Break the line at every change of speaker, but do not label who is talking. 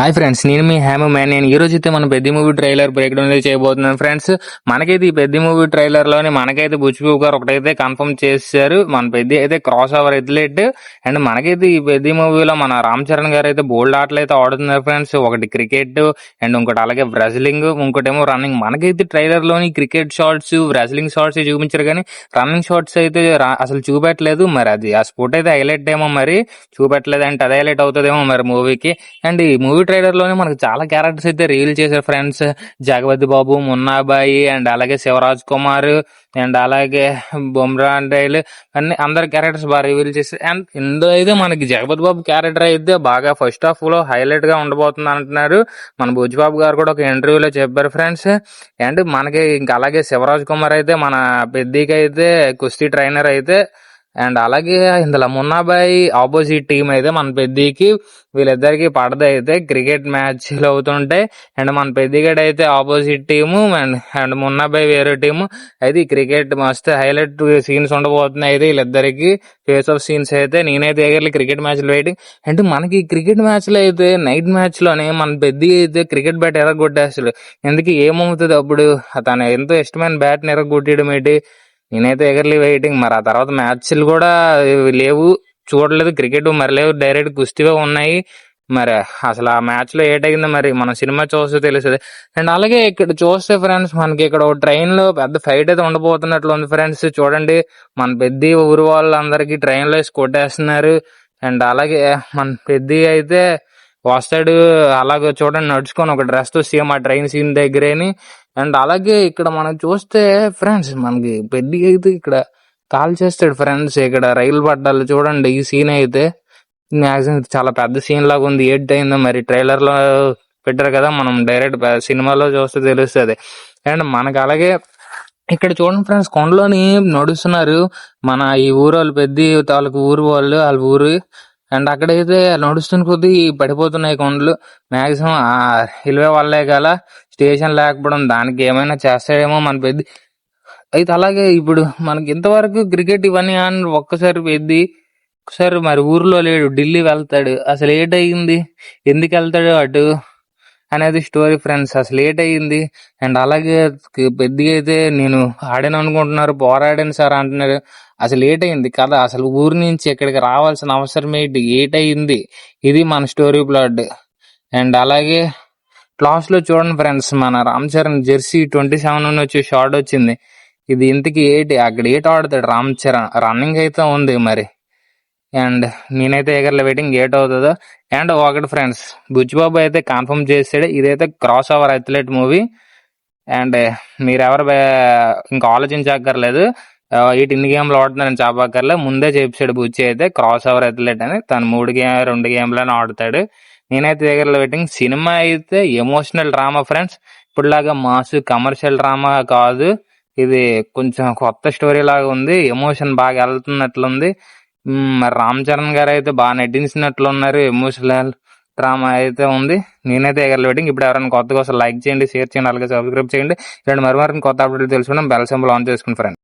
Hi friends, నేను మీ హ్యామీ man. నేను ఈ రోజు అయితే మన పెద్ద మూవీ ట్రైలర్ బ్రేక్ డౌన్ అయితే చేయబోతున్నాను ఫ్రెండ్స్. మనకైతే ఈ పెద్ద మూవీ ట్రైలర్ లోని మనకైతే బుచ్చిబాబు గారు ఒకటైతే కన్ఫర్మ్ చేశారు. మన పెద్ద అయితే క్రాస్ ఓవర్ ఎథ్లెట్. అండ్ మనకైతే ఈ పెద్ద మూవీలో మన రామ్ చరణ్ గారు అయితే బోల్డ్ ఆటలు అయితే ఆడుతున్నారు ఫ్రెండ్స్. ఒకటి క్రికెట్ అండ్ ఇంకోటి అలాగే రెజ్లింగ్, ఇంకోటేమో రన్నింగ్. మనకైతే ట్రైలర్ లోని క్రికెట్ షాట్స్, రెజ్లింగ్ షాట్స్ చూపించారు కానీ రన్నింగ్ షాట్స్ అయితే అసలు చూపెట్టలేదు. మరి అది ఆ స్పోర్ట్ అయితే హైలైట్ ఏమో మరి చూపెట్టలేదు అంటే అది హైలైట్ అవుతుందేమో మరి మూవీకి. అండ్ ఈ మూవీ ట్రైలర్ లోనే మనకు చాలా క్యారెక్టర్స్ అయితే రివీల్ చేశారు friends. Jagapathi Babu, Munnabhai and అలాగే శివరాజ్ కుమార్ అండ్ అలాగే బుమ్రా అండ్ అందరి క్యారెక్టర్స్ బాగా రివీల్ చేశారు. అండ్ ఇందులో అయితే మనకి జగపతి బాబు క్యారెక్టర్ అయితే బాగా ఫస్ట్ హాఫ్ లో హైలైట్ గా ఉండబోతుంది అంటున్నారు. మన బుచ్చిబాబు గారు కూడా ఒక ఇంటర్వ్యూలో చెప్పారు ఫ్రెండ్స్. అండ్ మనకి ఇంకా అలాగే శివరాజ్ కుమార్ అయితే మన పెద్దికి అయితే కుస్తీ ట్రైనర్ అయితే. అండ్ అలాగే ఇందులో మున్నాబాయి ఆపోజిట్ టీం అయితే మన పెద్దికి వీళ్ళిద్దరికి పడద అయితే క్రికెట్ మ్యాచ్లు అవుతుంటాయి. అండ్ మన పెద్దిగడ అయితే ఆపోజిట్ టీము అండ్ మున్నాబాయి వేరే టీము అయితే ఈ క్రికెట్ మస్తు హైలైట్ సీన్స్ ఉండబోతున్నాయి. అయితే వీళ్ళిద్దరికి ఫేస్ ఆఫ్ సీన్స్ అయితే నేనైతే ఎగర్లీ క్రికెట్ మ్యాచ్లు వెయిటింగ్. అంటే మనకి క్రికెట్ మ్యాచ్లో అయితే నైట్ మ్యాచ్ లోనే మన పెద్ద అయితే క్రికెట్ బ్యాట్ ఎరగొట్టేస్తాడు. ఎందుకు ఏమవుతుంది అప్పుడు తను ఎంతో ఇష్టమైన బ్యాట్ ని ఎరగొట్టేయడం ఏంటి? నేనైతే ఎగర్లీ వెయిటింగ్. మరి ఆ తర్వాత మ్యాచ్లు కూడా లేవు, చూడలేదు. క్రికెట్ మరి లేవు, డైరెక్ట్ కుస్తీగా ఉన్నాయి. మరి అసలు ఆ మ్యాచ్ లో ఏటైందో మరి మనం సినిమా చూస్తే తెలుస్తుంది. అండ్ అలాగే ఇక్కడ చూస్తే ఫ్రెండ్స్ మనకి ఇక్కడ ట్రైన్ లో పెద్ద ఫైట్ అయితే ఉండబోతున్నట్లు ఉంది ఫ్రెండ్స్. చూడండి, మన పెద్ద ఊరు వాళ్ళందరికీ ట్రైన్ లో వేసి కొట్టేస్తున్నారు. అండ్ అలాగే మన పెద్ద అయితే వస్తాడు అలాగే చూడండి నడుచుకొని ఒక డ్రెస్ తో సీఎం ఆ ట్రైన్ సీన్ దగ్గరేని. అండ్ అలాగే ఇక్కడ మనం చూస్తే ఫ్రెండ్స్ మనకి పెద్ద అయితే ఇక్కడ కాల్ చేస్తాడు ఫ్రెండ్స్. ఇక్కడ రైలు పడ్డాలు చూడండి. ఈ సీన్ అయితే మ్యాక్సిమం చాలా పెద్ద సీన్ లాగా ఉంది. అయిందో మరి ట్రైలర్ లో పెట్టారు కదా, మనం డైరెక్ట్ సినిమాలో చూస్తే తెలుస్తుంది. అండ్ మనకి అలాగే ఇక్కడ చూడండి ఫ్రెండ్స్, కొండలోని నడుస్తున్నారు మన ఈ ఊరు వాళ్ళు, పెద్ద తాలూకు ఊరు వాళ్ళు, వాళ్ళ ఊరు. అండ్ అక్కడైతే నడుస్తున్న కొద్దీ పడిపోతున్నాయి కొండలు. మాక్సిమం ఆ రైల్వే వల్లే గల స్టేషన్ లేకపోవడం, దానికి ఏమైనా చేస్తాడేమో మన పెద్ద. అయితే అలాగే ఇప్పుడు మనకి ఇంతవరకు క్రికెట్ ఇవన్నీ అని ఒక్కసారి పెద్ది ఒకసారి మరి ఊర్లో లేడు, ఢిల్లీ వెళ్తాడు. అసలు ఏటయింది, ఎందుకు వెళ్తాడు అటు అనేది స్టోరీ ఫ్రెండ్స్. అసలు ఏటయింది. అండ్ అలాగే పెద్దగా అయితే నేను ఆడాను అనుకుంటున్నారు, పోరాడాను సార్ అంటున్నారు. అసలు ఏటయింది కదా, అసలు ఊరు నుంచి ఇక్కడికి రావాల్సిన అవసరం ఏంటి, ఏటయింది, ఇది మన స్టోరీ ప్లాట్. అండ్ అలాగే లాస్ట్ లో చూడండి ఫ్రెండ్స్, మన రామ్ చరణ్ జెర్సీ 27 వచ్చి షార్ట్ వచ్చింది. ఇది ఇంతకి అక్కడ ఆడతాడు రామ్ చరణ్. రన్నింగ్ అయితే ఉంది మరి. అండ్ నేనైతే ఎగర్లో వెయిటింగ్ అవుతుందో. అండ్ ఒకటి ఫ్రెండ్స్, బుచ్చిబాబు అయితే కన్ఫర్మ్ చేసాడు ఇదైతే cross over athlete movie. And మీరెవరు ఇంకా ఆలోచించక్కర్లేదు, ఇన్ని గేమ్లు ఆడుతున్నారని చెప్పక్కర్లేదు. ముందే చెప్పాడు బుచ్చి అయితే క్రాస్ ఓవర్ అథ్లెట్ అని. తను 2 గేమ్లను ఆడుతాడు. నేనైతే ఎగర్లో వెయిటింగ్. సినిమా అయితే ఎమోషనల్ డ్రామా ఫ్రెండ్స్. ఇప్పుడులాగా మాస్ కమర్షియల్ డ్రామా కాదు, ఇది కొంచెం కొత్త స్టోరీ లాగా ఉంది. ఎమోషన్ బాగా వెళ్తున్నట్లుంది. మరి రామ్ చరణ్ గారు అయితే బాగా నటించినట్లున్నారు. ఎమోషనల్ డ్రామా అయితే ఉంది. నేనైతే ఎగర్లు వెయిటింగ్. ఇప్పుడు ఎవరైనా కొత్తగా లైక్ చేయండి, షేర్ చేయండి, అలాగే సబ్స్క్రైబ్ చేయండి. ఇలాంటి మరిన్ని కొత్త అప్డేట్లు తెలుసుకుందాం. బెల్ సింబల్ ఆన్ చేసుకుని ఫ్రెండ్.